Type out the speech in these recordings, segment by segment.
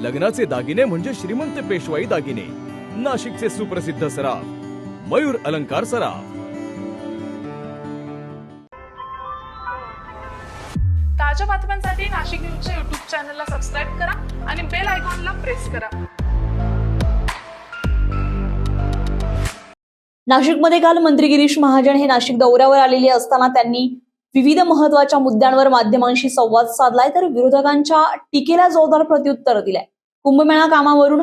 लग्नाचे दागिने म्हणजे श्रीमंत पेशवाई दागिने. नाशिकचे सुप्रसिद्ध सराफ मयूर अलंकार सराफ. ताज्या बातम्यांसाठी नाशिक न्यूजच्या YouTube चॅनलला सबस्क्राईब करा आणि बेल आयकॉनला प्रेस करा. नाशिकमध्ये काल मंत्री गिरीश महाजन हे नाशिक दौऱ्यावर आलेले असताना त्यांनी विविध महत्त्वाच्या मुद्द्यांवर माध्यमांशी संवाद साधलाय, तर विरोधकांच्या टीकेला जोरदार प्रत्युत्तर दिलंय. कुंभमेळा कामावरून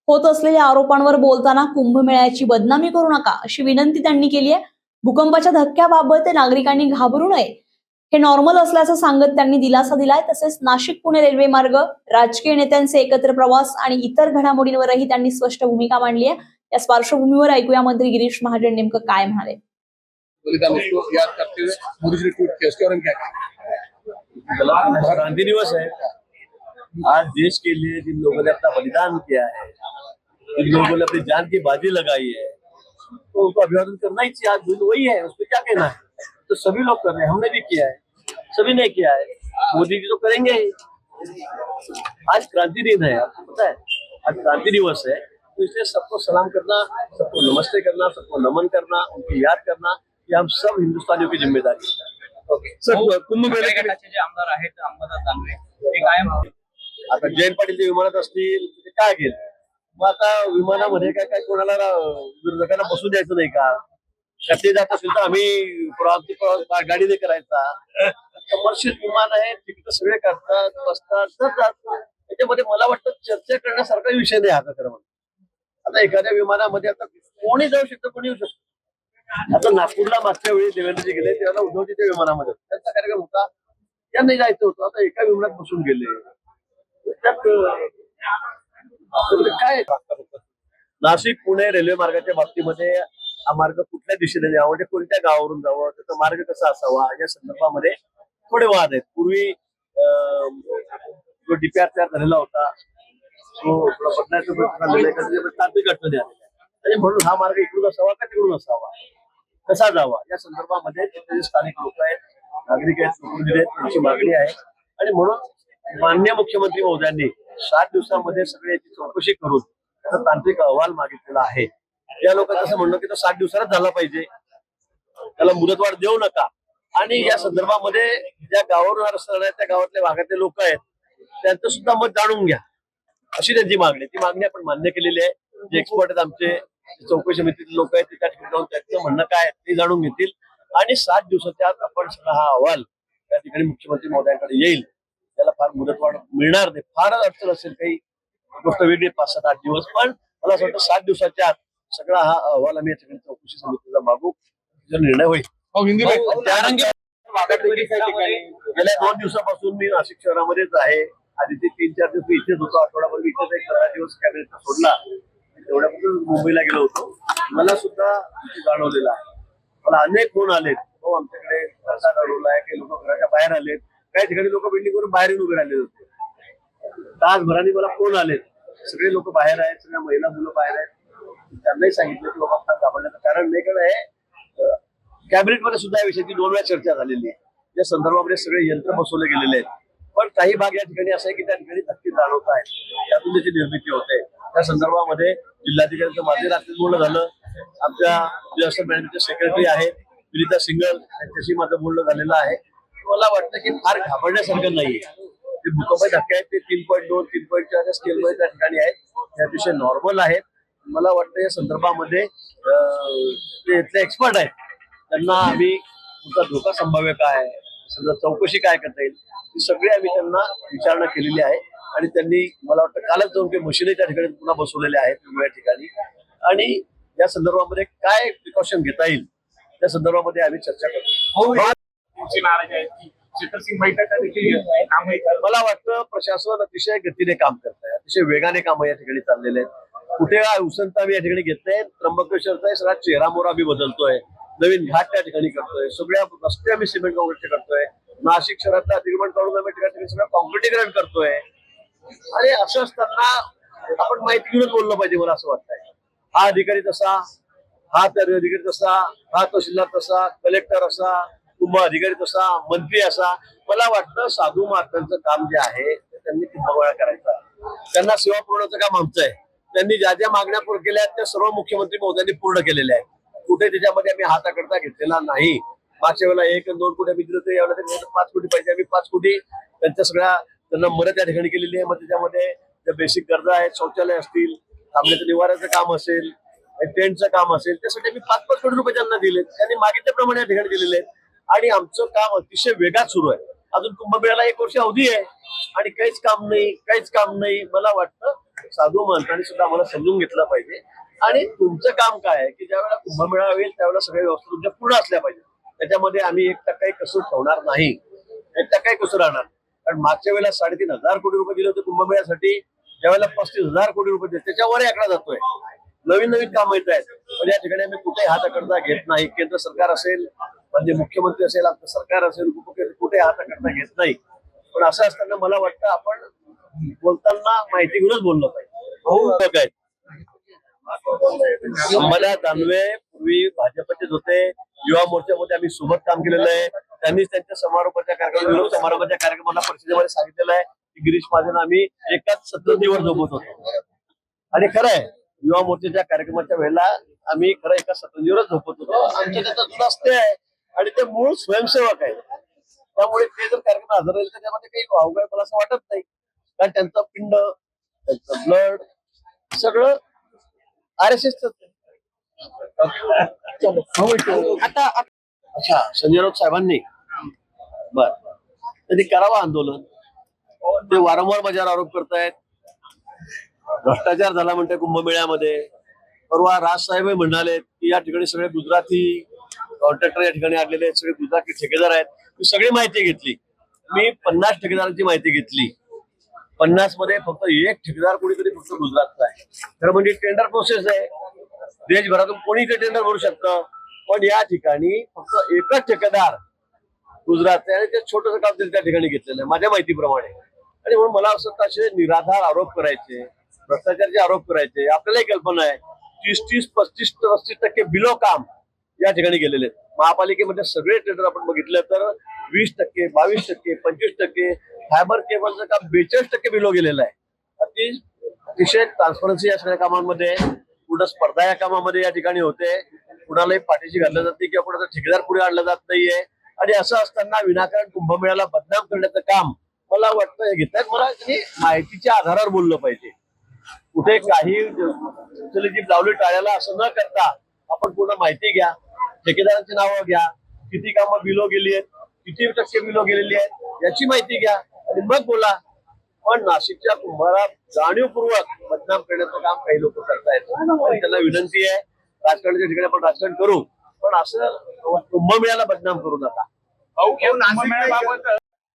होत असलेल्या आरोपांवर बोलताना कुंभमेळ्याची बदनामी करू नका अशी विनंती त्यांनी केली आहे. भूकंपाच्या धक्क्याबाबत नागरिकांनी घाबरू नये हे नॉर्मल असल्याचं सांगत त्यांनी दिलासा दिलाय. तसेच नाशिक पुणे रेल्वे मार्ग, राजकीय नेत्यांचे एकत्र प्रवास आणि इतर घडामोडींवरही त्यांनी स्पष्ट भूमिका मांडली आहे. या पार्श्वभूमीवर ऐकूया मंत्री गिरीश महाजन नेमकं काय म्हणाले. याद करते हुए मोदी जी ने ट्वीट किया, उसके बारे में क्या कहें? क्रांति दिवस है आज। देश के लिए जिन लोगों ने अपना बलिदान किया है, जिन लोगों ने अपनी जान की बाजी लगाई है, तो उनको अभिवादन करना ही चाहिए। आज दिन वही है, उसमें क्या कहना है। तो सभी लोग कर रहे हैं, हमने भी किया है, सभी ने किया है, मोदी जी तो करेंगे ही। आज क्रांति दिन है, आपको पता है आज क्रांति दिवस है, तो इसलिए सबको सलाम करना, सबको नमस्ते करना, सबको नमन करना, उनकी याद करना, ये हम सब हिंदुस्तानियों की जिम्मेदारी है। सर, कुंभमेळे गटाचे जे आमदार आहेत अंबादास दानवे ते कायम आता जयंत पाटील ते विमानात असतील ते काय गेले, मग आता विमानामध्ये काय कोणाला विरोधकांना बसू द्यायचं नाही का? ते जात असेल तर आम्ही प्रवास गाडीने करायचा. कमर्शियल विमान आहे, तिकीट सगळे करतात, बसतात, जातात. त्याच्यामध्ये मला वाटतं चर्चा करण्यासारखा विषय नाही हा खरं म्हणून. आता एखाद्या विमानामध्ये आता कोणी जाऊ शकतं, कोणी येऊ शकतं. आता नागपूरला मागच्या वेळी देवेंद्रजी गेले तेव्हा उद्धवजीच्या विमानामध्ये त्यांचा कार्यक्रम होता, त्यांनी जायचं होतं. आता एका विमानात बसून गेले, त्यात काय? नाशिक पुणे रेल्वे मार्गाच्या बाबतीमध्ये हा मार्ग कुठल्या दिशेने जावा, म्हणजे कोणत्या गावावरून जावं, त्याचा मार्ग कसा असावा या संदर्भामध्ये थोडे वाद आहेत. पूर्वी जो डीपीआर तयार झालेला होता तो बदलायचा प्रयत्न झालेला आहे, तांत्रिक अडचणी आलेल्या आहेत. आणि म्हणून हा मार्ग इकडून असावा का तिकडून असावा, कसा जावा या संदर्भामध्ये तिथे स्थानिक लोक आहेत, नागरिक आहेत, प्रतिनिधी आहेत, त्यांची मागणी आहे. आणि म्हणून माननीय मुख्यमंत्री महोदयांनी 7 दिवसांमध्ये सगळी याची चौकशी करून त्याचा तांत्रिक अहवाल मागितलेला आहे. या लोकांचं असं म्हणणं की तो 7 दिवसातच झाला पाहिजे, त्याला मुदतवाढ देऊ नका. आणि या संदर्भामध्ये ज्या गावावरून रस्ता त्या गावातल्या भागातले लोक आहेत त्यांचं सुद्धा मत जाणून घ्या अशी त्यांची मागणी. ती मागणी आपण मान्य केलेली आहे. जे एक्सपर्ट आहेत आमचे, चौकशी समितीतील लोक आहेत, त्या ठिकाणी जाऊन त्यांचं म्हणणं काय ते जाणून घेतील. आणि 7 दिवसाच्या आत आपण सगळा हा अहवाल त्या ठिकाणी मुख्यमंत्री महोदयांकडे येईल. त्याला फार मुदतवाढ मिळणार नाही, फारच अडचण असेल, काही गोष्ट वेगळी 5-7-8 दिवस, पण मला असं वाटतं 7 दिवसाच्या आत सगळा हा अहवाल आम्ही या ठिकाणी चौकशी समितीचा मागू, जो निर्णय होईल. गेल्या 2 दिवसापासून मी नाशिक शहरामध्येच आहे. आधी ते 3-4 दिवस मी इथेच होतो, आठवडाभर मी इथेच एक 15 दिवस कॅबिनेटचा सोडला, तेवढ्यापासून मुंबईला गेलो होतो. मला सुद्धा जाणवलेलं आहे. मला अनेक फोन आलेत, हो आमच्याकडे रस्ता घडवलाय, काही लोक घराच्या बाहेर आलेत, काही ठिकाणी लोक बिल्डिंगवरून बाहेर येऊन उभे राहिले होते. तासभराने मला फोन आलेत, सगळे लोक बाहेर आहेत, सगळ्या महिला मुलं बाहेर आहेत. त्यांनाही सांगितलं की बाबा फार घाबरण्याचं कारण नाही, कारण आहे कॅबिनेटमध्ये सुद्धा या विषयाची 2 वेळा चर्चा झालेली आहे. या संदर्भामध्ये सगळे यंत्र बसवले गेलेले आहेत. पण काही भाग या ठिकाणी असं आहे की त्या ठिकाणी धक्के जाणवत आहेत, त्यातून त्याची निर्मिती होते. त्या संदर्भामध्ये जिल्हाधिकाऱ्यांचं माझे रात्री बोलणं झालं, आमच्या डिझास्टर मॅनेजमेंटचे सेक्रेटरी आहेत विनीता सिंगल, त्यांच्याशी माझं बोलणं झालेलं आहे. मला वाटतं की फार घाबरण्यासारखं नाहीये. जे भूकंप धक्के आहेत ते 3.2, 3.4 स्केलमध्ये त्या ठिकाणी आहेत, ते अतिशय नॉर्मल आहेत. मला वाटतं या संदर्भामध्ये ते इथले एक्सपर्ट आहेत, त्यांना आम्ही तुमचा धोका संभाव्य काय, समजा चौकशी काय करता येईल, ही सगळी आम्ही त्यांना विचारणा केलेली आहे. आणि त्यांनी मला वाटतं कालच जाऊन काही मशिनरी त्या ठिकाणी पुन्हा बसवलेल्या आहेत वेगवेगळ्या ठिकाणी. आणि या संदर्भामध्ये काय प्रिकॉशन घेता येईल त्या संदर्भामध्ये आम्ही चर्चा करतो. मला वाटतं प्रशासन अतिशय गतीने काम करत आहे, अतिशय वेगाने काम या ठिकाणी चाललेले आहेत. कुठे उसंत आम्ही या ठिकाणी घेतलंय, त्र्यंबकेश्वरचा सगळा चेहरामोहरा आम्ही बदलतोय, नवीन घाट त्या ठिकाणी करतोय, सगळ्या रस्ते आम्ही सिमेंट काँक्रीट करतोय, नाशिक शहरातलं अतिक्रमण काढून आम्ही ठिकाणी सगळं काँक्रिटीकरण करतोय. आणि असं असताना आपण माहिती घेऊनच बोललं पाहिजे. मला असं वाटतंय हा अधिकारी तसा, हा तर अधिकारी तसा, हा तहसीलदार तसा, कलेक्टर असा, कुंभ अधिकारी तसा, मंत्री असा. मला वाटतं साधू महात्म्यांचं काम जे आहे ते त्यांनी कुंभमेळा करायचा. त्यांना सेवा पुरवण्याचं काम आमचं आहे. त्यांनी ज्या ज्या मागण्या पूर्ण केल्या आहेत त्या सर्व मुख्यमंत्री महोदयांनी पूर्ण केलेल्या आहेत. कुठे त्याच्यामध्ये आम्ही हात आकडता घेतलेला नाही. मागच्या वेळेला 1 आणि 2 कोटी आम्ही दिलं होतं, यावेळेला 5 कोटी पाहिजे. आम्ही 5 कोटी त्यांच्या सगळ्या त्यांना मदत या ठिकाणी केलेली आहे. मग त्याच्यामध्ये ज्या बेसिक गरजा आहेत, शौचालय असतील, थांबण्याचं निवाऱ्याचं काम असेल, टेंटचं काम असेल, त्यासाठी आम्ही 5-5 कोटी रुपये त्यांना दिले. त्यांनी मागितल्याप्रमाणे या ठिकाणी दिलेले आहेत. आणि आमचं काम अतिशय वेगात सुरू आहे. अजून कुंभमेळ्याला 1 वर्ष अवधी आहे आणि काहीच काम नाही. मला वाटतं साधू महंतांनी सुद्धा आम्हाला समजून घेतलं पाहिजे. आणि तुमचं काम काय आहे की ज्यावेळेला कुंभमेळा होईल त्यावेळेला सगळ्या व्यवस्था तुमच्या पूर्ण असल्या पाहिजे. त्याच्यामध्ये आम्ही 1% कसर ठेवणार नाही. 1% कसर राहणार. कारण मागच्या वेळेला 3,500 कोटी रुपये दिले होते कुंभमेळ्यासाठी. ज्यावेळेला 35,000 कोटी रुपये दिले त्याच्यावर आकडा जातोय. नवीन कामं येत आहेत. पण या ठिकाणी आम्ही कुठे हात आकडता घेत नाही. केंद्र सरकार असेल, म्हणजे मुख्यमंत्री असेल, आमचं सरकार असेल, कुठे हात आकडता घेत नाही. पण असं असताना मला वाटतं आपण बोलताना माहिती घेऊनच बोललं पाहिजे. काय अंबादास दानवे पूर्वी भाजपचेच होते. युवा मोर्चामध्ये आम्ही सोबत काम केलेलं आहे. त्यांनीच त्यांच्या समारोपाच्या कार्यक्रमाला परिषदेमध्ये सांगितलेलं आहे की गिरीश महाजन आम्ही एकाच सतरंजीवर झोपत होतो. आणि खरं आहे, युवा मोर्चाच्या कार्यक्रमाच्या वेळेला आम्ही खरं एका सतरंजीवरच झोपत होतो. आमच्या त्याचा जुना असते आहे आणि ते मूळ स्वयंसेवक आहे. त्यामुळे ते जर कार्यक्रम हजर राहील तर त्यामध्ये काही वावग आहे मला असं वाटत नाही. कारण त्यांचं पिंड, त्यांचं ब्लड सगळं RSS आता. अच्छा, संजय राऊत साहेबांनी त्यांनी करावं आंदोलन. ते वारंवार माझ्यावर आरोप करतायत. भ्रष्टाचार झाला म्हणते कुंभमेळ्यामध्ये. परवा राज साहेब म्हणाले की या ठिकाणी सगळे गुजराती कॉन्ट्रॅक्टर या ठिकाणी आलेले आहेत, सगळे गुजराती ठेकेदार आहेत. मी सगळी माहिती घेतली. मी 50 ठेकेदारांची माहिती घेतली. 50 मध्ये फक्त 1 ठेकेदार कोणीतरी फक्त गुजरातचा आहे. खरं म्हणजे टेंडर प्रोसेस आहे. देशभरातून कोणी ते टेंडर भरू शकतं. पण या ठिकाणी फक्त एकच ठेकेदार गुजरातचा आहे आणि ते छोटंसं काम त्यांनी त्या ठिकाणी घेतलेलं आहे माझ्या माहितीप्रमाणे. आणि म्हणून मला असं असे निराधार आरोप करायचे, भ्रष्टाचाराचे आरोप करायचे. आपल्यालाही कल्पना आहे 30, 35% बिलो काम या ठिकाणी गेलेले आहेत. महापालिकेमध्ये सगळे टेंडर आपण बघितलं तर 20%, 22%, 25%, फायबर केबलचं काम 42% बिलो गेलेलं आहे. अतिशय ट्रान्सपरन्सी या सगळ्या कामांमध्ये, पुढे स्पर्धा या कामामध्ये या ठिकाणी होते. कुणालाही पाठीशी घाललं जाते किंवा कुणाचा ठेकेदार पुढे आणला जात नाहीये. आणि असं असताना विनाकारण कुंभमेळ्याला बदनाम करण्याचं काम मला वाटतं हे घेतात. मला माहितीच्या आधारावर बोललं पाहिजे. कुठे काही जीभ लावली टाळ्याला असं न करता आपण पूर्ण माहिती घ्या. ठेकेदारांची नावं घ्या, किती कामं बिलो गेली आहेत, किती टक्के बिलो गेलेली आहेत याची माहिती घ्या आणि मग बोला. पण नाशिकच्या कुंभाला जाणीवपूर्वक बदनाम करण्याचं काम काही लोक करतायत. त्यांना विनंती आहे, राजकारणाच्या ठिकाणी आपण राजकारण करू पण असं कुंभमेळ्याला बदनाम करू नका.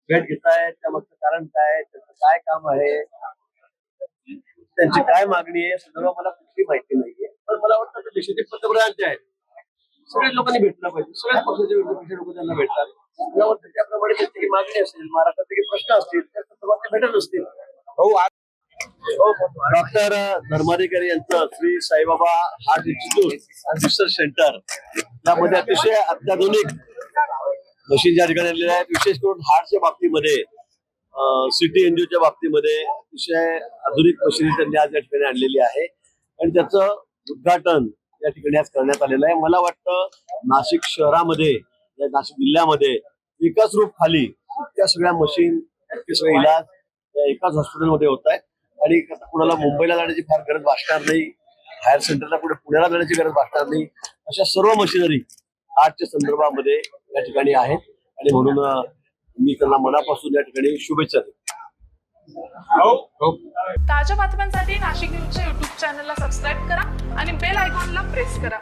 भेट घेतायत त्यामागचं कारण काय, त्याचं काय काम आहे, त्यांची काय मागणी आहे संदर्भात मला कुठली माहिती नाहीये. पण मला वाटतं ते देशाचे पंतप्रधान जे आहेत सगळ्या लोकांनी भेटलं पाहिजे. सगळ्या पक्षाचे वेगवेगळे लोक त्यांना भेटतात. मला वाटतं त्याप्रमाणे त्यांची काही मागणी असेल, महाराष्ट्रात काही प्रश्न असतील त्या संदर्भात ते भेटत असतील. डॉक्टर धर्माधिकारी यांचं Shri Saibaba heart institute and research centre यामध्ये अतिशय अत्याधुनिक मशीन या ठिकाणी आलेल्या आहेत. विशेष करून हार्टच्या बाबतीमध्ये, सिटी एनजीओच्या बाबतीमध्ये अतिशय आधुनिक मशिनरी त्यांनी आज या ठिकाणी आणलेली आहे आणि त्याचं उद्घाटन या ठिकाणी आज करण्यात आलेलं आहे. मला वाटतं नाशिक शहरामध्ये, नाशिक जिल्ह्यामध्ये एकाच रूप खाली इतक्या सगळ्या मशीन, इतके सगळे इलाज एकाच हॉस्पिटलमध्ये होत आहेत. आणि कुणाला मुंबईला जाण्याची फार गरज भासणार नाही, हायर सेंटरला पुढे पुण्याला जाण्याची गरज भासणार नाही. अशा सर्व मशिनरी हार्टच्या संदर्भामध्ये या ठिकाणी आहेत आणि म्हणून मी त्यांना मनापासून या ठिकाणी शुभेच्छा देतो. ताज्या बातम्यांसाठी नाशिक न्यूजच्या YouTube चॅनलला सबस्क्राईब करा आणि बेल आयकॉनला प्रेस करा.